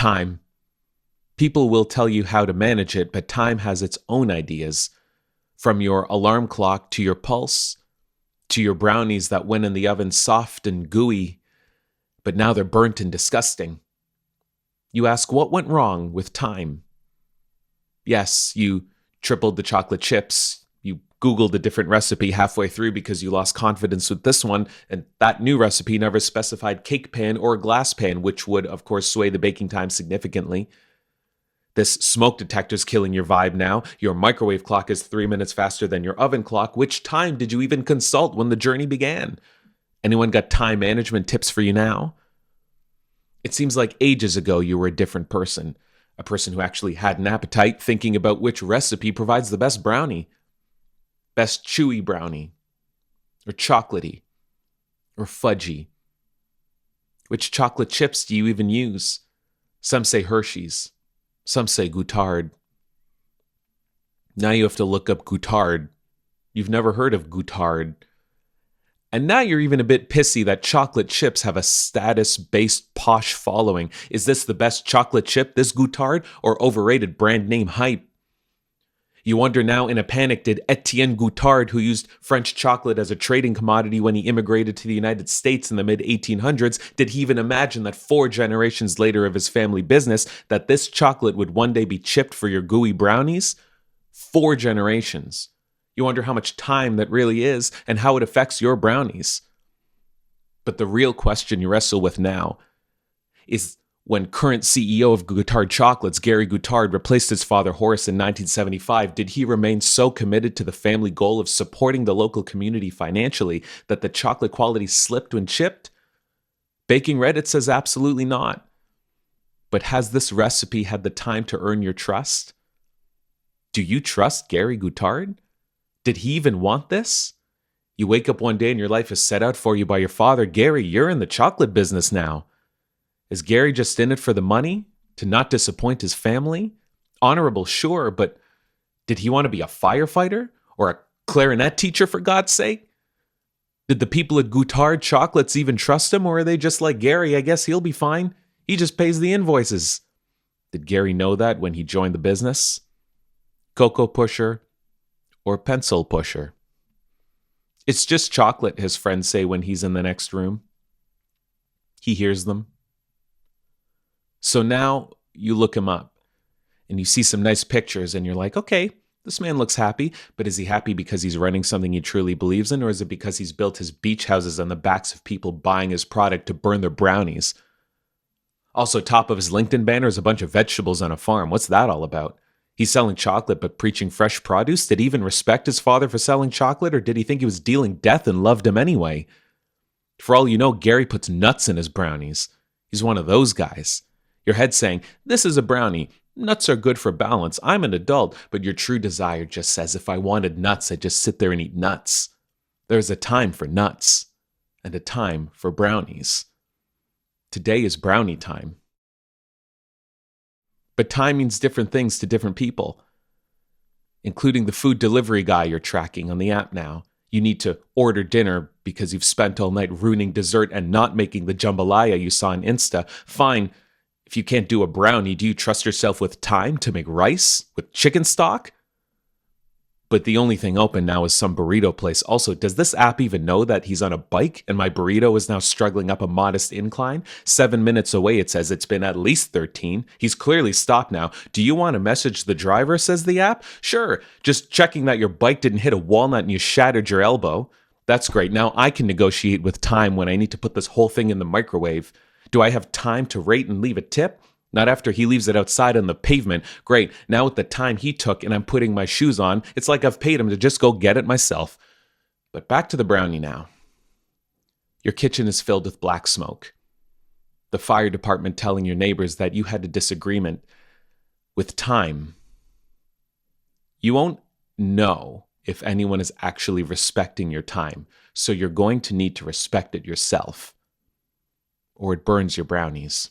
Time. People will tell you how to manage it, but time has its own ideas. From your alarm clock to your pulse, to your brownies that went in the oven soft and gooey, but now they're burnt and disgusting. You ask what went wrong with time. Yes, you tripled the chocolate chips. You Googled a different recipe halfway through because you lost confidence with this one, and that new recipe never specified cake pan or glass pan, which would, of course, sway the baking time significantly. This smoke detector's killing your vibe now. Your microwave clock is 3 minutes faster than your oven clock. Which time did you even consult when the journey began? Anyone got time management tips for you now? It seems like ages ago you were a different person. A person who actually had an appetite, thinking about which recipe provides the best brownie. Best chewy brownie. Or chocolatey. Or fudgy. Which chocolate chips do you even use? Some say Hershey's. Some say Goutard. Now you have to look up Goutard. You've never heard of Goutard. And now you're even a bit pissy that chocolate chips have a status-based posh following. Is this the best chocolate chip, this Goutard, or overrated brand name hype? You wonder now in a panic, did Etienne Goutard, who used French chocolate as a trading commodity when he immigrated to the United States in the mid-1800s, did he even imagine that 4 generations later of his family business, that this chocolate would one day be chipped for your gooey brownies? 4 generations. You wonder how much time that really is and how it affects your brownies. But the real question you wrestle with now is when current CEO of Goutard Chocolates, Gary Goutard, replaced his father Horace in 1975, did he remain so committed to the family goal of supporting the local community financially that the chocolate quality slipped when chipped? Baking Reddit says absolutely not. But has this recipe had the time to earn your trust? Do you trust Gary Goutard? Did he even want this? You wake up one day and your life is set out for you by your father. Gary, you're in the chocolate business now. Is Gary just in it for the money? To not disappoint his family? Honorable, sure, but did he want to be a firefighter? Or a clarinet teacher, for God's sake? Did the people at Goutard Chocolates even trust him, or are they just like Gary? I guess he'll be fine. He just pays the invoices. Did Gary know that when he joined the business? Cocoa pusher or pencil pusher? It's just chocolate, his friends say when he's in the next room. He hears them. So now you look him up and you see some nice pictures and you're like, okay, this man looks happy, but is he happy because he's running something he truly believes in, or is it because he's built his beach houses on the backs of people buying his product to burn their brownies? Also, top of his LinkedIn banner is a bunch of vegetables on a farm. What's that all about? He's selling chocolate but preaching fresh produce? Did he even respect his father for selling chocolate, or did he think he was dealing death and loved him anyway? For all you know, Gary puts nuts in his brownies. He's one of those guys. Your head saying, this is a brownie. Nuts are good for balance. I'm an adult. But your true desire just says, if I wanted nuts, I'd just sit there and eat nuts. There's a time for nuts and a time for brownies. Today is brownie time. But time means different things to different people, including the food delivery guy you're tracking on the app now. You need to order dinner because you've spent all night ruining dessert and not making the jambalaya you saw on Insta. Fine. If you can't do a brownie, do you trust yourself with time to make rice with chicken stock? But the only thing open now is some burrito place. Also, does this app even know that he's on a bike and my burrito is now struggling up a modest incline? 7 minutes away, it says it's been at least 13. He's clearly stopped now. Do you want to message the driver, says the app? Sure, just checking that your bike didn't hit a walnut and you shattered your elbow. That's great. Now I can negotiate with time when I need to put this whole thing in the microwave. Do I have time to rate and leave a tip? Not after he leaves it outside on the pavement. Great, now with the time he took and I'm putting my shoes on, it's like I've paid him to just go get it myself. But back to the brownie now. Your kitchen is filled with black smoke. The fire department telling your neighbors that you had a disagreement. With time, you won't know if anyone is actually respecting your time, so you're going to need to respect it yourself, or it burns your brownies.